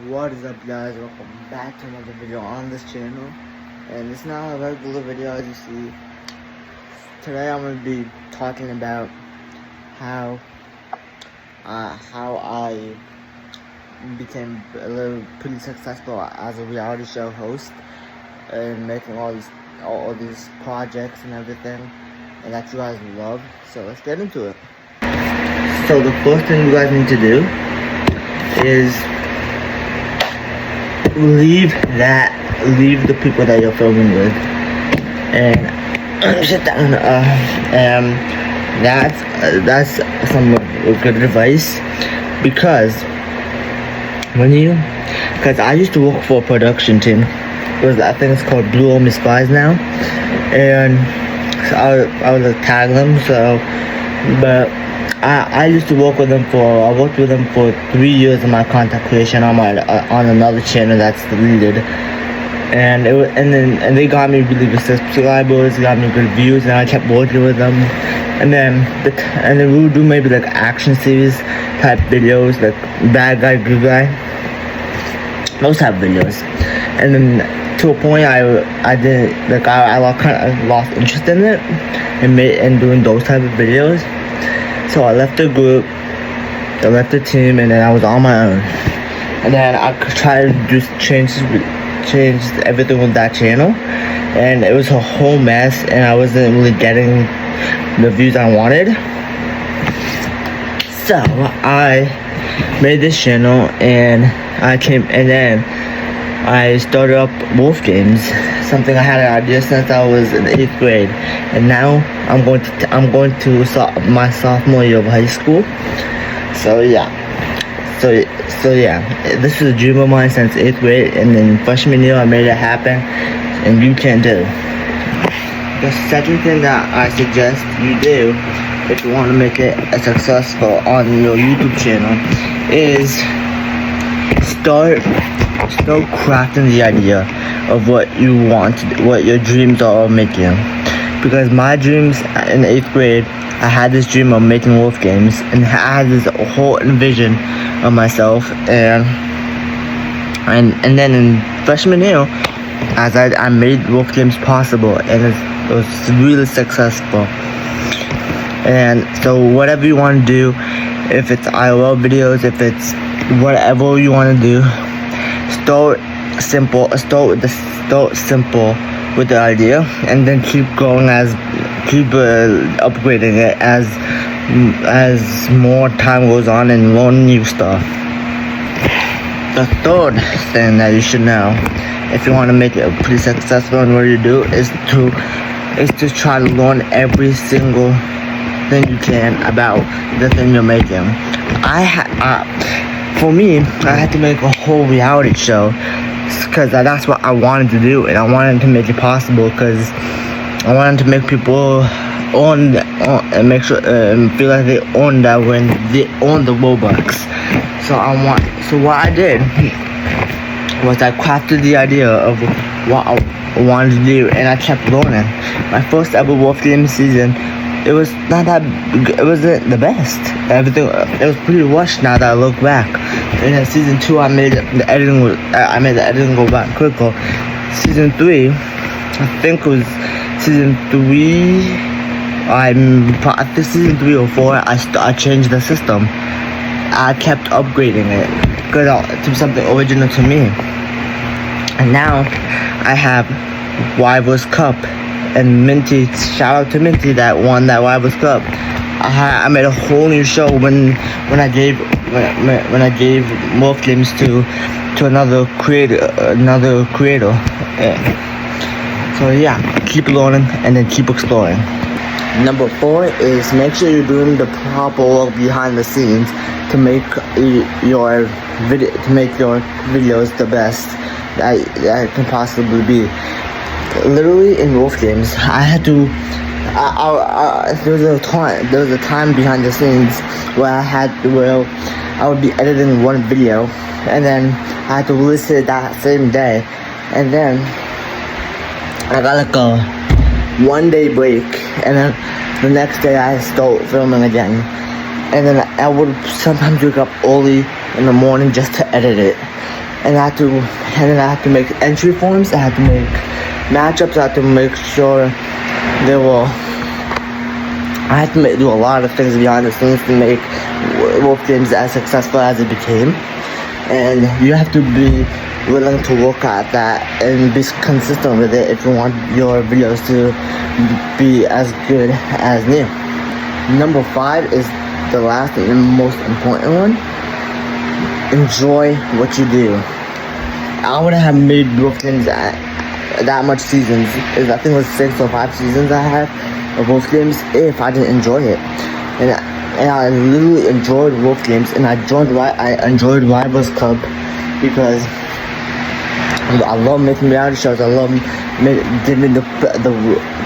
What is up, guys? Welcome back to another video on this channel. And it's not a regular video, as you see. Today I'm going to be talking about how I became pretty successful as a reality show host and making all these projects and everything, and that you guys love. So let's get into it. So the first thing you guys need to do is leave the people that you're filming with, and sit down. That's some good advice, because I used to work for a production team. I think it's called Blue Army Spies now, and so I was a tag them. So, but I used to work with them I worked with them for 3 years in my content creation on another channel that's deleted, and they got me really good subscribers, got me good views, and I kept working with them. And then we would do maybe like action series type videos, like bad guy, good guy, those type of videos. And then to a point I kind of lost interest in it and doing those type of videos. So I left the group, I left the team, and then I was on my own. And then I tried to just change everything with that channel, and it was a whole mess, and I wasn't really getting the views I wanted. So I made this channel, and then I started up Wolf Games, something I had an idea since I was in 8th grade, and now I'm going to my sophomore year of high school. So yeah, this was a dream of mine since 8th grade, and then freshman year I made it happen, and you can too. The second thing that I suggest you do if you want to make it successful on your YouTube channel is start crafting the idea of what you want to do, what your dreams are of making. Because my dreams in 8th grade, I had this dream of making Wolf Games, and I had this whole vision of myself, and then in freshman year, as I made Wolf Games possible, and it was really successful. And so whatever you want to do, if it's IRL videos, if it's whatever you want to do, start simple with the idea, and then keep upgrading it as more time goes on and learn new stuff. The third thing that you should know, if you want to make it pretty successful in what you do, is to try to learn every single thing you can about the thing you're making. For me, I had to make a whole reality show, because that's what I wanted to do, and I wanted to make it possible, because I wanted to make people own and make sure feel like they own that when they own the Robux. So what I did was I crafted the idea of what I wanted to do, and I kept learning. My first ever Wolf Game season, it wasn't the best. Everything, it was pretty rushed now that I look back. And then season 2, I made the editing go back quicker. Season 3, I think it was season 3. I think season 3 or 4. I changed the system. I kept upgrading it to something original to me. And now I have Rivals Cup, and Minty, shout out to Minty that won that Rivals Cup. I made a whole new show when I gave Wolf Games to another creator. So yeah, keep learning and then keep exploring. Number 4 is make sure you're doing the proper work behind the scenes to make your videos the best that can possibly be. Literally in Wolf Games, I had to. There was a time behind the scenes where I would be editing one video, and then I had to release it that same day, and then I got like a 1 day break, and then the next day I start filming again. and then I would sometimes wake up early in the morning just to edit it. And then I have to make entry forms. I have to make matchups. I have to make sure they will. I had to do a lot of things behind the scenes to make Wolf Games as successful as it became. And you have to be willing to look at that and be consistent with it if you want your videos to be as good as new. Number 5 is the last and most important one. Enjoy what you do. I wouldn't have made Wolf Games that much seasons. I think it was 6 or 5 seasons I had of Wolf Games if I didn't enjoy it. And I literally enjoyed Wolf Games, and I enjoyed Rivals Club because I love making reality shows. I love giving the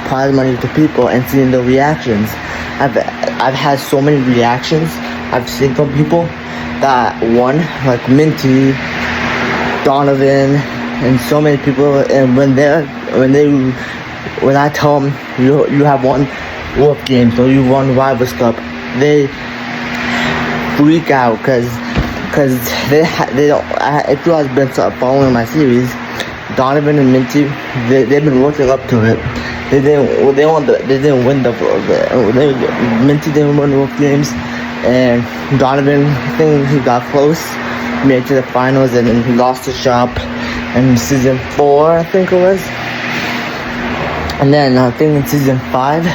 prize money to people and seeing the reactions. I've had so many reactions I've seen from people that won, like Minty, Donovan, and so many people. And when I tell them you have won Wolf Games or you won Rivals Cup, they freak out because they don't. If you guys been following my series, Donovan and Minty, they've been working up to it. They didn't win Minty didn't win Wolf Games, and Donovan, I think he got close, made it to the finals, and then he lost his shop in season 4, I think it was. And then I think in season 5,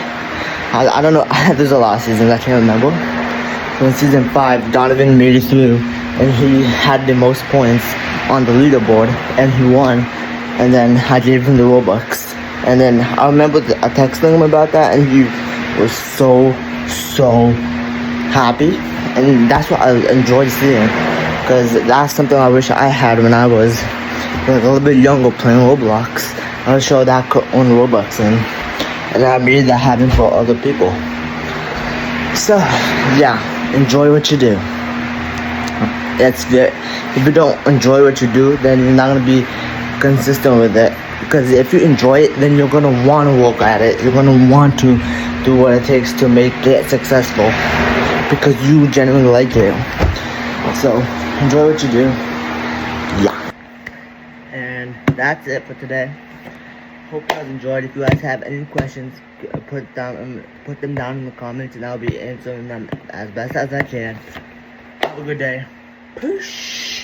I don't know, there's a lot of seasons, I can't remember. So in season 5, Donovan made it through, and he had the most points on the leaderboard, and he won. And then I gave him the Robux. And then I remember texting him about that, and he was so happy. And that's what I enjoyed seeing, because that's something I wish I had when I was a little bit younger playing Roblox. I was sure that I could own Robux, and I made that happen for other people. So yeah, enjoy what you do. That's good. If you don't enjoy what you do, then you're not gonna be consistent with it. Because if you enjoy it, then you're gonna want to work at it. You're gonna want to do what it takes to make it successful, because you genuinely like it. So enjoy what you do. Yeah. And that's it for today. Hope you guys enjoyed. If you guys have any questions, put them down in the comments, and I'll be answering them as best as I can. Have a good day. Push.